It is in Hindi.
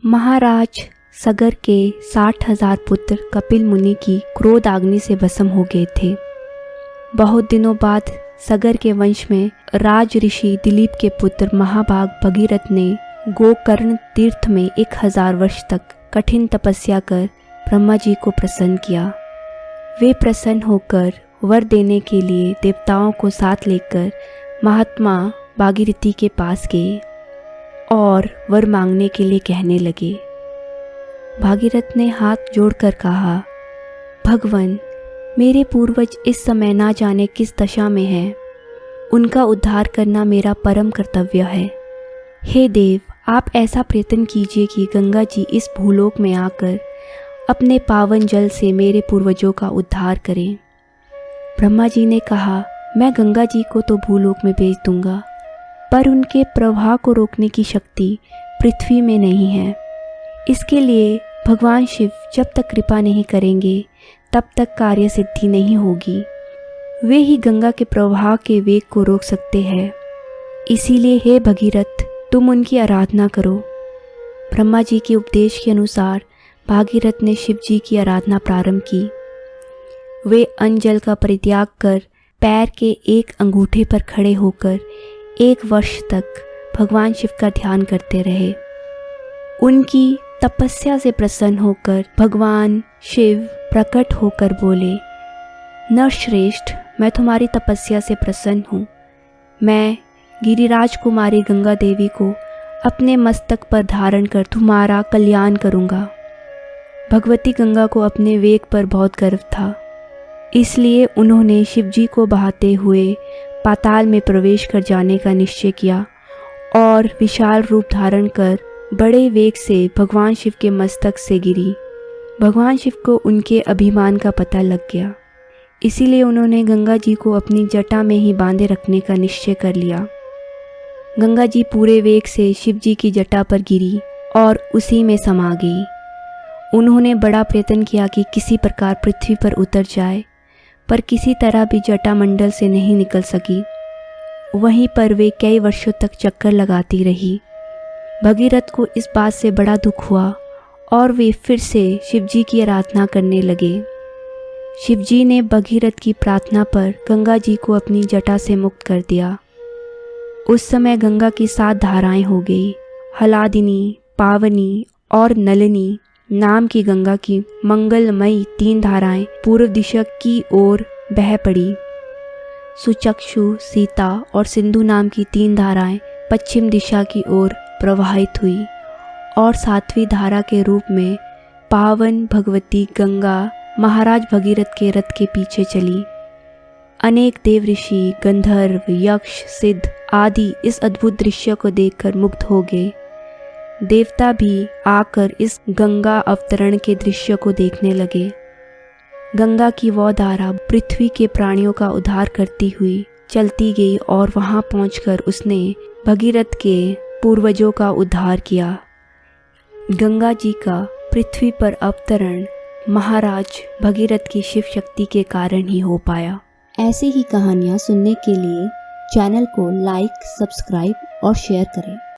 महाराज सगर के 60,000 पुत्र कपिल मुनि की क्रोध अग्नि से भस्म हो गए थे। बहुत दिनों बाद सगर के वंश में राज ऋषि दिलीप के पुत्र महाभाग भगीरथ ने गोकर्ण तीर्थ में 1000 वर्ष तक कठिन तपस्या कर ब्रह्मा जी को प्रसन्न किया। वे प्रसन्न होकर वर देने के लिए देवताओं को साथ लेकर महात्मा भागीरथी के पास गए और वर मांगने के लिए कहने लगे। भागीरथ ने हाथ जोड़कर कहा, भगवान, मेरे पूर्वज इस समय ना जाने किस दशा में हैं। उनका उद्धार करना मेरा परम कर्तव्य है। हे देव, आप ऐसा प्रयत्न कीजिए कि गंगा जी इस भूलोक में आकर अपने पावन जल से मेरे पूर्वजों का उद्धार करें। ब्रह्मा जी ने कहा, मैं गंगा जी को तो भूलोक में भेज दूंगा, पर उनके प्रवाह को रोकने की शक्ति पृथ्वी में नहीं है। इसके लिए भगवान शिव जब तक कृपा नहीं करेंगे तब तक कार्य सिद्धि नहीं होगी। वे ही गंगा के प्रवाह के वेग को रोक सकते हैं। इसीलिए हे भगीरथ, तुम उनकी आराधना करो। ब्रह्मा जी के उपदेश के अनुसार भागीरथ ने शिव जी की आराधना प्रारंभ की। वे अन्न जल का परित्याग कर पैर के एक अंगूठे पर खड़े होकर 1 वर्ष तक भगवान शिव का ध्यान करते रहे। उनकी तपस्या से प्रसन्न होकर भगवान शिव प्रकट होकर बोले, नरश्रेष्ठ, मैं तुम्हारी तपस्या से प्रसन्न हूँ। मैं गिरिराज कुमारी गंगा देवी को अपने मस्तक पर धारण कर तुम्हारा कल्याण करूँगा। भगवती गंगा को अपने वेग पर बहुत गर्व था, इसलिए उन्होंने शिव जी को बहाते हुए पाताल में प्रवेश कर जाने का निश्चय किया और विशाल रूप धारण कर बड़े वेग से भगवान शिव के मस्तक से गिरी। भगवान शिव को उनके अभिमान का पता लग गया, इसीलिए उन्होंने गंगा जी को अपनी जटा में ही बांधे रखने का निश्चय कर लिया। गंगा जी पूरे वेग से शिव जी की जटा पर गिरी और उसी में समा गई। उन्होंने बड़ा प्रयत्न किया कि किसी प्रकार पृथ्वी पर उतर जाए, पर किसी तरह भी जटा मंडल से नहीं निकल सकी। वहीं पर वे कई वर्षों तक चक्कर लगाती रही। भगीरथ को इस बात से बड़ा दुख हुआ और वे फिर से शिवजी की आराधना करने लगे। शिवजी ने भगीरथ की प्रार्थना पर गंगा जी को अपनी जटा से मुक्त कर दिया। उस समय गंगा की 7 धाराएं हो गई। हलादिनी, पावनी और नलिनी नाम की गंगा की मंगलमयी 3 धाराएं पूर्व दिशा की ओर बह पड़ी। सुचक्षु, सीता और सिंधु नाम की 3 धाराएं पश्चिम दिशा की ओर प्रवाहित हुई और 7वीं धारा के रूप में पावन भगवती गंगा महाराज भगीरथ के रथ के पीछे चली। अनेक देव ऋषि, गंधर्व, यक्ष, सिद्ध आदि इस अद्भुत दृश्य को देखकर मुग्ध हो गए। देवता भी आकर इस गंगा अवतरण के दृश्य को देखने लगे। गंगा की वह धारा पृथ्वी के प्राणियों का उद्धार करती हुई चलती गई और वहां पहुंचकर उसने भगीरथ के पूर्वजों का उद्धार किया। गंगा जी का पृथ्वी पर अवतरण महाराज भगीरथ की शिव शक्ति के कारण ही हो पाया। ऐसी ही कहानियाँ सुनने के लिए चैनल को लाइक, सब्सक्राइब और शेयर करें।